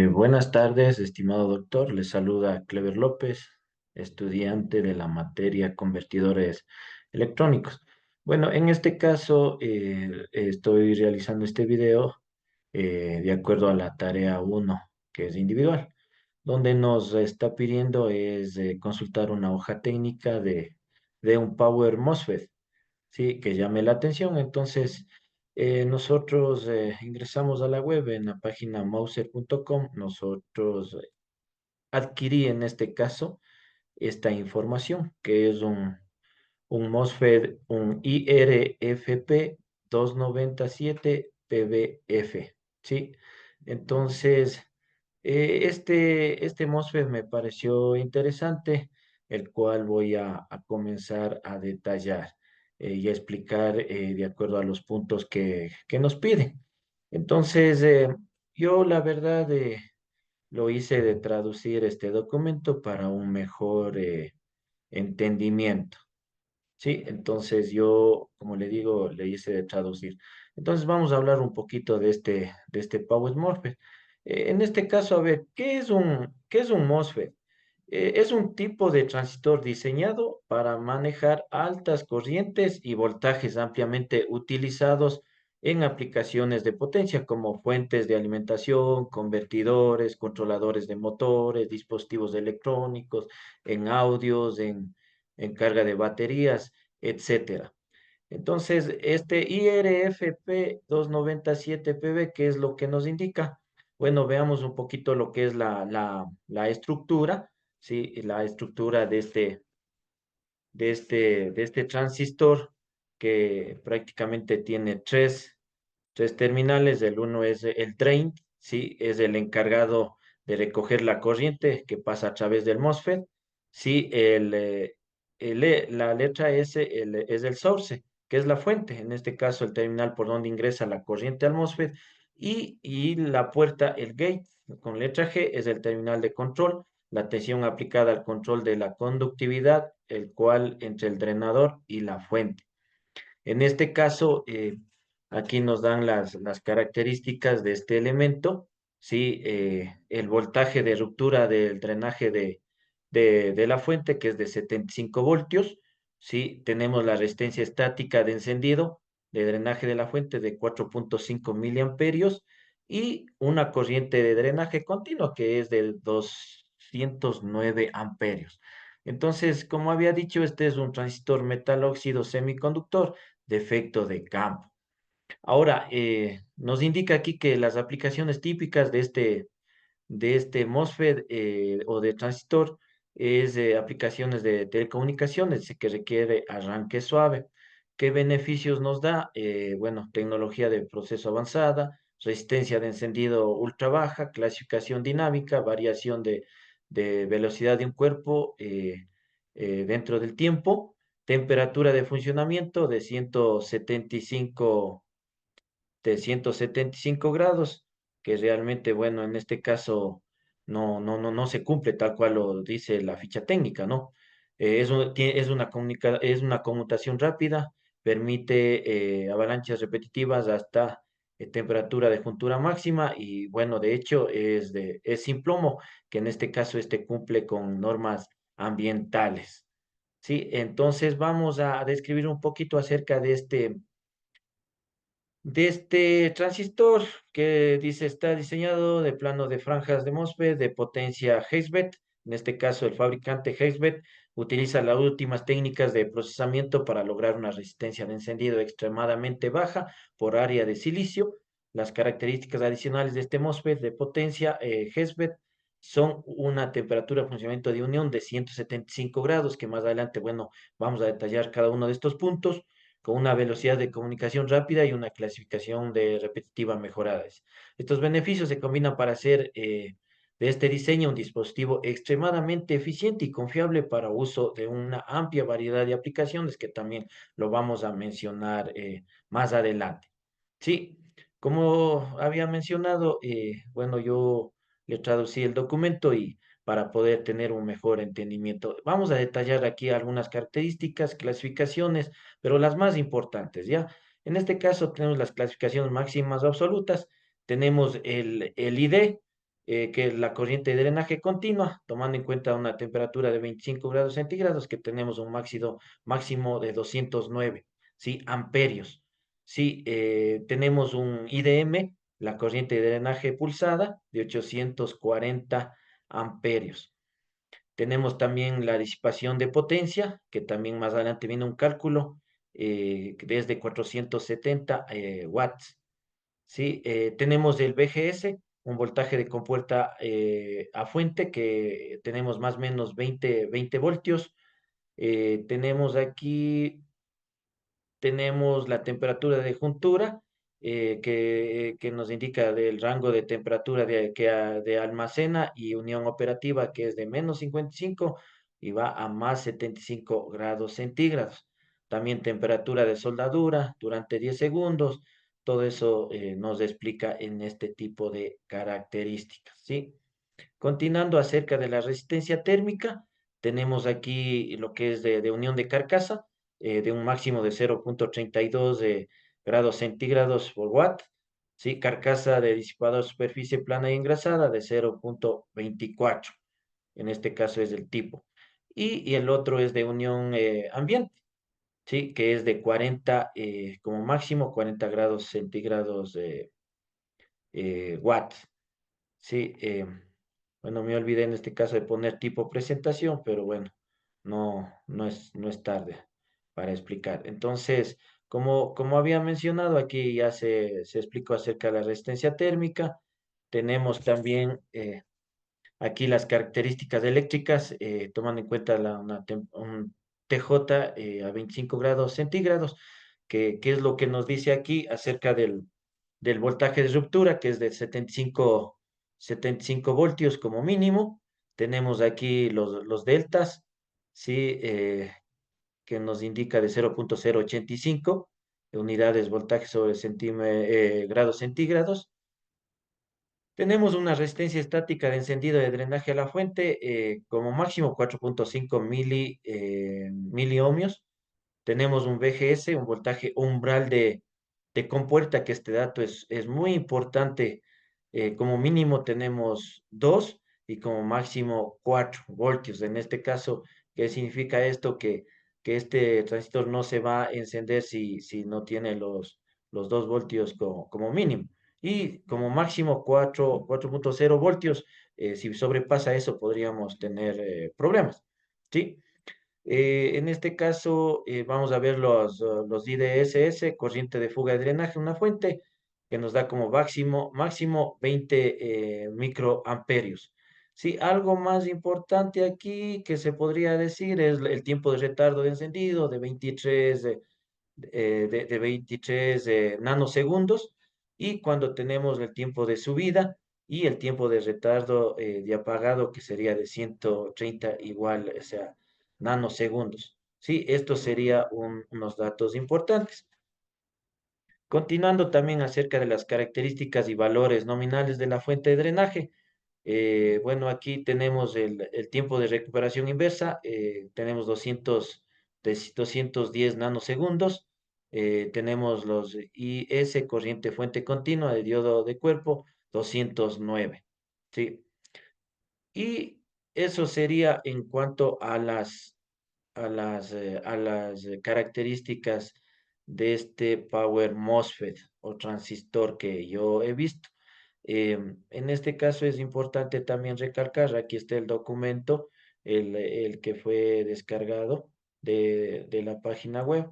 Buenas tardes, estimado doctor. Le saluda Clever López, estudiante de la materia convertidores electrónicos. Bueno, en este caso estoy realizando este video de acuerdo a la tarea uno, que es individual, donde nos está pidiendo es consultar una hoja técnica de un Power MOSFET, sí, que llame la atención. Entonces, nosotros ingresamos a la web en la página mouser.com. Nosotros adquirí en este caso esta información, que es un MOSFET, un IRFP 297 PBF, ¿sí? Entonces, este MOSFET me pareció interesante, el cual voy a comenzar a detallar y a explicar de acuerdo a los puntos que nos piden. Entonces, yo la verdad lo hice de traducir este documento para un mejor entendimiento. Sí, entonces yo, como le digo, le hice de traducir. Entonces vamos a hablar un poquito de este Power MOSFET. En este caso, a ver, qué es un MOSFET? Es un tipo de transistor diseñado para manejar altas corrientes y voltajes ampliamente utilizados en aplicaciones de potencia como fuentes de alimentación, convertidores, controladores de motores, dispositivos electrónicos, en audios, en carga de baterías, etcétera. Entonces, este IRFP 297PB, ¿qué es lo que nos indica? Bueno, veamos un poquito lo que es la estructura, ¿sí? La estructura de este transistor, que prácticamente tiene tres terminales. El uno es el drain, ¿sí? Es el encargado de recoger la corriente que pasa a través del MOSFET. Sí, la letra S es el source, que es la fuente, en este caso el terminal por donde ingresa la corriente al MOSFET. Y la puerta, el gate, con letra G, es el terminal de control, la tensión aplicada al control de la conductividad, el cual entre el drenador y la fuente. En este caso, aquí nos dan las características de este elemento, ¿sí? El voltaje de ruptura del drenaje de la fuente, que es de 75 voltios, ¿sí? Tenemos la resistencia estática de encendido de drenaje de la fuente de 4,5 miliamperios y una corriente de drenaje continuo que es de 209 amperios. Entonces, como había dicho, este es un transistor metal óxido semiconductor de efecto de campo. Ahora, nos indica aquí que las aplicaciones típicas de este MOSFET o de transistor es aplicaciones de telecomunicaciones que requiere arranque suave. ¿Qué beneficios nos da? Bueno, tecnología de proceso avanzada, resistencia de encendido ultra baja, clasificación dinámica, variación de velocidad de un cuerpo dentro del tiempo, temperatura de funcionamiento de 175 grados, que realmente, bueno, en este caso no se cumple tal cual lo dice la ficha técnica, ¿no? Es una conmutación rápida, permite avalanchas repetitivas hasta temperatura de juntura máxima y, bueno, de hecho es sin plomo, que en este caso este cumple con normas ambientales. Sí, entonces vamos a describir un poquito acerca de este transistor que dice está diseñado de plano de franjas de MOSFET de potencia Hexbet. En este caso, el fabricante Hexbet utiliza las últimas técnicas de procesamiento para lograr una resistencia de encendido extremadamente baja por área de silicio. Las características adicionales de este MOSFET de potencia Hexbet son una temperatura de funcionamiento de unión de 175 grados, que más adelante, bueno, vamos a detallar cada uno de estos puntos, con una velocidad de comunicación rápida y una clasificación de repetitiva mejoradas. Estos beneficios se combinan para hacer de este diseño un dispositivo extremadamente eficiente y confiable para uso de una amplia variedad de aplicaciones, que también lo vamos a mencionar más adelante. Sí, como había mencionado, bueno, yo le traducí el documento y para poder tener un mejor entendimiento. Vamos a detallar aquí algunas características, clasificaciones, pero las más importantes, ¿ya? En este caso tenemos las clasificaciones máximas absolutas, tenemos el ID, que es la corriente de drenaje continua, tomando en cuenta una temperatura de 25 grados centígrados, que tenemos un máximo de 209, ¿sí? Amperios. Sí, tenemos un IDM, la corriente de drenaje pulsada, de 840 amperios. Tenemos también la disipación de potencia, que también más adelante viene un cálculo, desde 470 watts. ¿Sí? Tenemos el VGS, un voltaje de compuerta a fuente, que tenemos más o menos 20 voltios. Tenemos aquí, tenemos la temperatura de juntura, que nos indica del rango de temperatura de almacena y unión operativa, que es de menos 55 y va a más 75 grados centígrados. También temperatura de soldadura durante 10 segundos. Todo eso nos explica en este tipo de características, ¿sí? Continuando acerca de la resistencia térmica, tenemos aquí lo que es de unión de carcasa, de un máximo de 0,32 grados centígrados por watt, ¿sí? Carcasa de disipador superficie plana y engrasada de 0,24, en este caso es el tipo. Y el otro es de unión ambiente, ¿sí? Que es de 40, como máximo 40 grados centígrados watt. Sí, bueno, me olvidé en este caso de poner tipo presentación, pero bueno, no es tarde para explicar. Entonces, como había mencionado, aquí ya se explicó acerca de la resistencia térmica. Tenemos también aquí las características eléctricas, tomando en cuenta un TJ a 25 grados centígrados, que es lo que nos dice aquí acerca del voltaje de ruptura, que es de 75 voltios como mínimo. Tenemos aquí los deltas, ¿sí? Que nos indica de 0,085 unidades voltaje sobre grados centígrados. Tenemos una resistencia estática de encendido de drenaje a la fuente, como máximo 4,5 miliohmios. Tenemos un VGS, un voltaje umbral de compuerta, que este dato es muy importante. Como mínimo tenemos 2 y como máximo 4 voltios. En este caso, ¿qué significa esto? Que este transistor no se va a encender si no tiene los 2 voltios como mínimo. Y como máximo 4,0 voltios. Si sobrepasa eso, podríamos tener problemas. ¿Sí? En este caso, vamos a ver los IDSS, corriente de fuga de drenaje, una fuente que nos da como máximo 20 microamperios. Sí, algo más importante aquí que se podría decir es el tiempo de retardo de encendido de 23 nanosegundos, y cuando tenemos el tiempo de subida y el tiempo de retardo de apagado, que sería de 130 igual, o sea, nanosegundos. Sí, esto sería unos datos importantes. Continuando también acerca de las características y valores nominales de la fuente de drenaje. Bueno, aquí tenemos el tiempo de recuperación inversa, tenemos 210 nanosegundos. Tenemos los IS, corriente fuente continua de diodo de cuerpo, 209. ¿Sí? Y eso sería en cuanto a las características de este Power MOSFET o transistor que yo he visto. En este caso es importante también recalcar, aquí está el documento, el que fue descargado de la página web,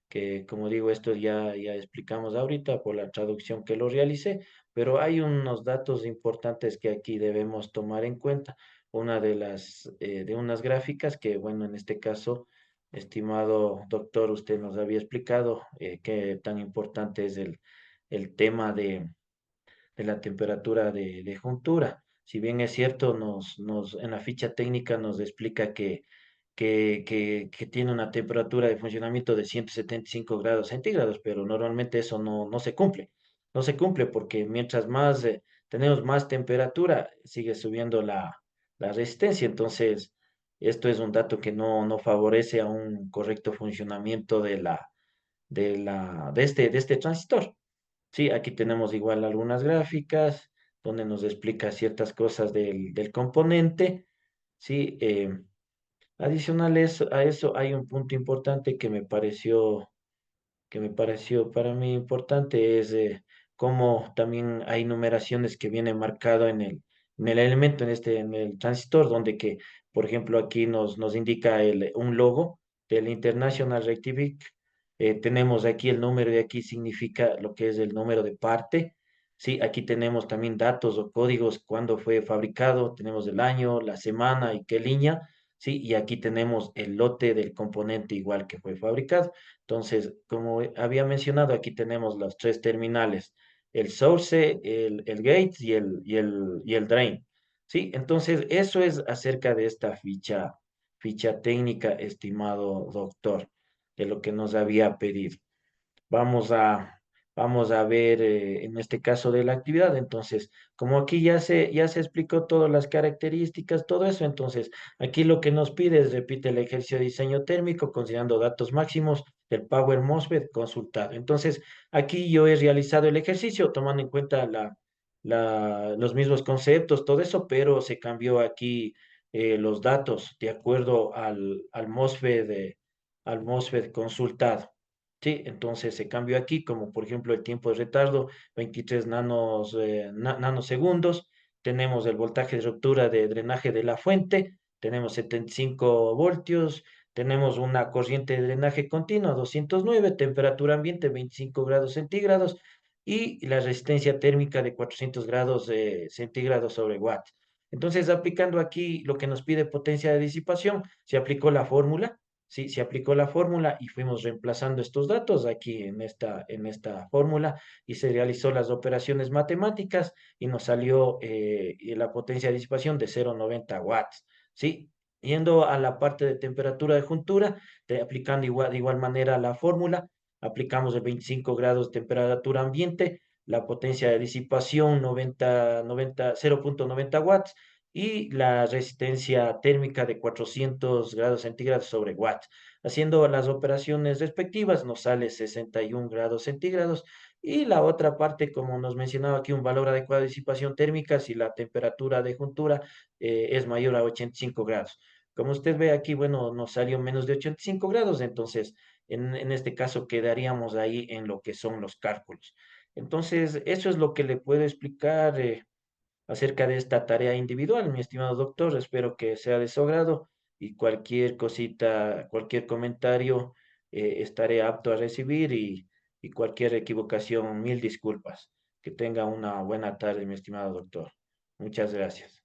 que como digo, esto ya explicamos ahorita por la traducción que lo realicé, pero hay unos datos importantes que aquí debemos tomar en cuenta. Una de unas gráficas que, bueno, en este caso, estimado doctor, usted nos había explicado qué tan importante es el tema de la temperatura de juntura. Si bien es cierto, en la ficha técnica nos explica que tiene una temperatura de funcionamiento de 175 grados centígrados, pero normalmente eso no se cumple. No se cumple porque mientras más tenemos más temperatura, sigue subiendo la resistencia. Entonces, esto es un dato que no favorece a un correcto funcionamiento de este transistor. Sí, aquí tenemos igual algunas gráficas. donde nos explica ciertas cosas del componente, ¿sí? Adicional a eso hay un punto importante que me pareció para mí importante es cómo también hay numeraciones que vienen marcado en el elemento, en el transistor, donde que, por ejemplo, aquí nos indica un logo del International Rectific. Tenemos aquí el número y aquí significa lo que es el número de parte. Sí, aquí tenemos también datos o códigos, cuándo fue fabricado, tenemos el año, la semana y qué línea. Sí, y aquí tenemos el lote del componente igual que fue fabricado. Entonces, como había mencionado, aquí tenemos los tres terminales, el source, el gate y el drain. Sí, entonces eso es acerca de esta ficha técnica, estimado doctor, de lo que nos había pedido. Vamos a, vamos a ver en este caso de la actividad. Entonces, como aquí ya se explicó todas las características, todo eso, entonces aquí lo que nos pide es repite el ejercicio de diseño térmico considerando datos máximos del Power MOSFET consultado. Entonces, aquí yo he realizado el ejercicio tomando en cuenta los mismos conceptos, todo eso, pero se cambió aquí los datos de acuerdo al MOSFET consultado. Sí, entonces se cambió aquí, como por ejemplo el tiempo de retardo, 23 nanosegundos. Tenemos el voltaje de ruptura de drenaje de la fuente, tenemos 75 voltios, tenemos una corriente de drenaje continua, 209, temperatura ambiente, 25 grados centígrados, y la resistencia térmica de 400 grados centígrados sobre watt. Entonces, aplicando aquí lo que nos pide potencia de disipación, se aplicó la fórmula. Sí, se aplicó la fórmula y fuimos reemplazando estos datos aquí en esta fórmula y se realizó las operaciones matemáticas y nos salió la potencia de disipación de 0,90 watts. Sí, yendo a la parte de temperatura de juntura, aplicando de igual manera la fórmula, aplicamos el 25 grados de temperatura ambiente, la potencia de disipación 0,90 watts y la resistencia térmica de 400 grados centígrados sobre watts. Haciendo las operaciones respectivas nos sale 61 grados centígrados y la otra parte, como nos mencionaba aquí, un valor adecuado de disipación térmica si la temperatura de juntura es mayor a 85 grados. Como usted ve aquí, bueno, nos salió menos de 85 grados, entonces en este caso quedaríamos ahí en lo que son los cálculos. Entonces, eso es lo que le puedo explicar acerca de esta tarea individual, mi estimado doctor. Espero que sea de su agrado y cualquier cosita, cualquier comentario, estaré apto a recibir y cualquier equivocación, mil disculpas. Que tenga una buena tarde, mi estimado doctor. Muchas gracias.